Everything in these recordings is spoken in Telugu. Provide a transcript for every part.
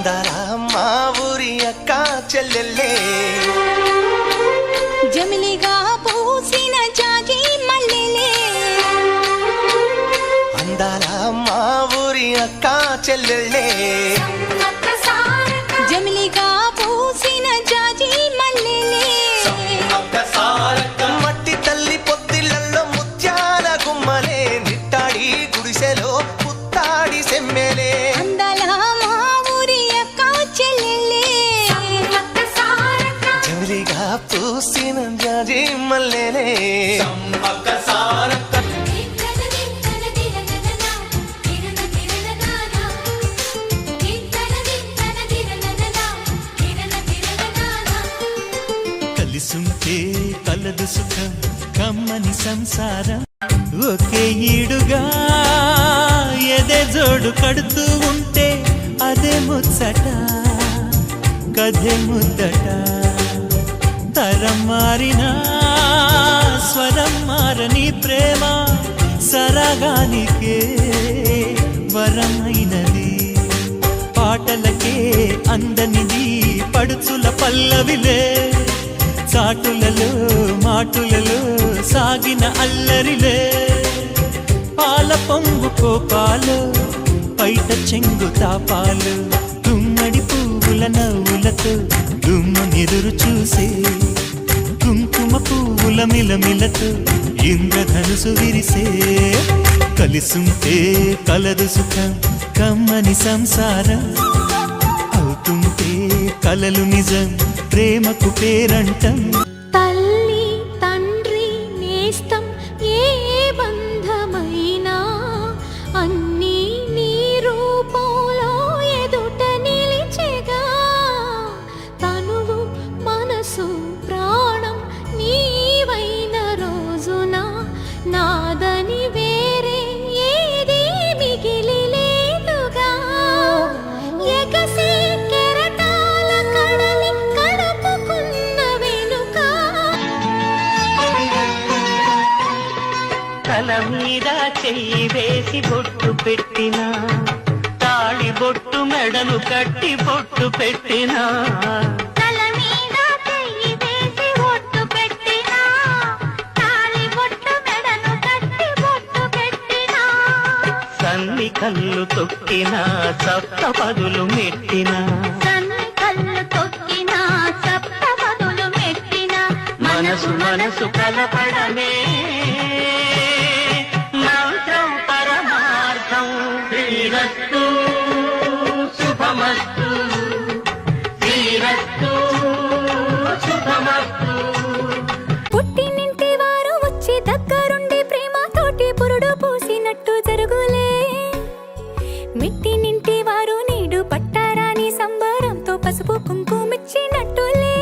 అందాల మా ఊరి అక్క చెల్లెల్లే జమిలిగా పూసిన జాజి మల్లెలే అందాల మా ఊరి అక్క చెల్లెల్లే జమిలిగా పూసిన జాజి మల్లెలే మట్టి తల్లి పొత్తిళ్లలో ముత్యాల గుమ్మలే నిట్టాడి గుడిసెలో పుత్తాడి సెమ్మెలే అందాల మా ఊరి అక్క చెల్లెలే జమిలిగా పూసిన జాజి మల్లెలే కలిసుంటే కలదు సుఖం కమ్మని సంసారం ఒకే ఈడుగా ఎదే జోడు కడుతూ ఉంటే అదే ముచ్చట కథే ముద్దట తరం మారినా స్వరం మారని ప్రేమ సరగానికే వరమైనది పాటలకే అందనిది పడుచుల పల్లవిలే చాటులలో మాటులలో సాగిన అల్లరిలే పాల పొంగు కోపాలు పైట చెంగు తాపాలు గుమ్మడి పువ్వుల నవ్వులతో గుమ్మనిదురు చూసే కుంకుమ పువ్వుల మిలమిలతో ఇంద్రధనుసు విరిసే కలిసుంటే కలదు సుఖం కమ్మని సంసారం అవుతుంటే కలలు నిజం ప్రేమకు పేరంటం తల్లి తండ్రి నేస్తం ఏ బంధమైనా అన్నీ నీ రూపంలో ఎదుట నిలిచెగా తనువు మనసు ప్రాణం నీవైన రోజున నాదని వేరే ఏది మిగిలి లేదుగా ఎగసే కెరటాల కడలి కడుపుకున్న వెనుక తల మీద చెయ్యి వేసి బొట్టు పెట్టినా తాళి బొట్టు మెడను కట్టి బొట్టు పెట్టినా తల మీద చెయ్యి వేసి బొట్టు పెట్టినా తాళి బొట్టు మెడను కట్టి బొట్టు పెట్టినా సన్ని కళ్ళు తొక్కినా సప్త పదులు మెట్టినా సన్ని కళ్ళు తొక్కినా సప్త పదులు మెట్టినా మనసు మనసు కలపడమే మంత్రం పరమార్థం శ్రీరస్తు శుభమస్తు శ్రీరస్తు శుభమస్తు పుట్టినింటి వారు వచ్చి దగ్గరుండి ప్రేమతోటి పురుడు పూసినట్టు జరుగులే మిట్టినింటి వారు నీడు పట్టారాని సంబరంతో పసుపు కుంకుమిచ్చినట్టులే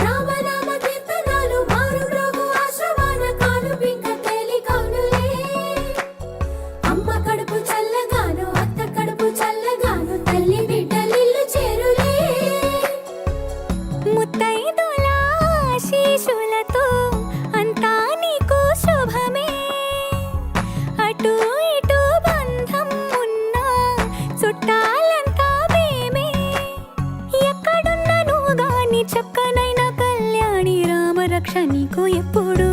రామనామ కీర్తనాలు మారు రోగు ఆశ్రమాన కాను పింక తేలికౌనులే అమ్మ కడుపు చల్లగాను అత్త కడుపు చల్లగాను తల్లి బిడ్డలిల్లు చేరులే ముత్తైదుల ఆశీస్సులతో అంతా నీకు శుభమే అటు ఇటు బంధం ఉన్నా చుట్టాలంతా మేమే ఎక్కడున్నా నువ్వు గాని చక్కనైన కళ్యాణి రామరక్ష నీకు ఎప్పుడు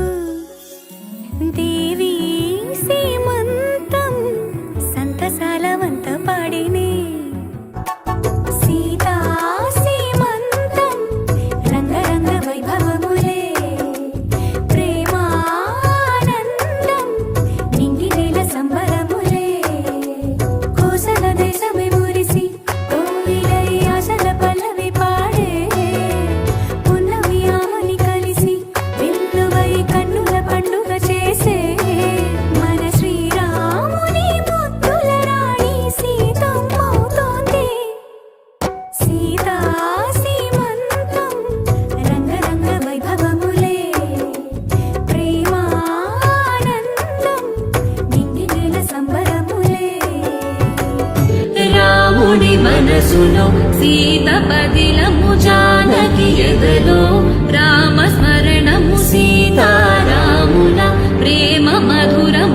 దేవి సీమంతం సంతసాల వంత పాడినే సీతా సీమంతం రంగరంగ వైభవములే ప్రేమానందం నింగి నేల సంబరములే కోసల దేశమే మురిసి కోవిలై ఆశల పల్లవి పాడే పున్నమి ఆమని కలిసి వెల్లువై కన్నుల పండుగ చేసే మన శ్రీరాముని ముద్దుల రాణి సీతమ్మవుతోంది సీతా సీమంతం రంగరంగ వైభవములే ప్రేమానందం నింగి నేల సంబరములే రాముడి మనసులో సీత పదిలము జానకి ఎదలో రామ స్మరణము సీతారాముల ప్రేమ మధురం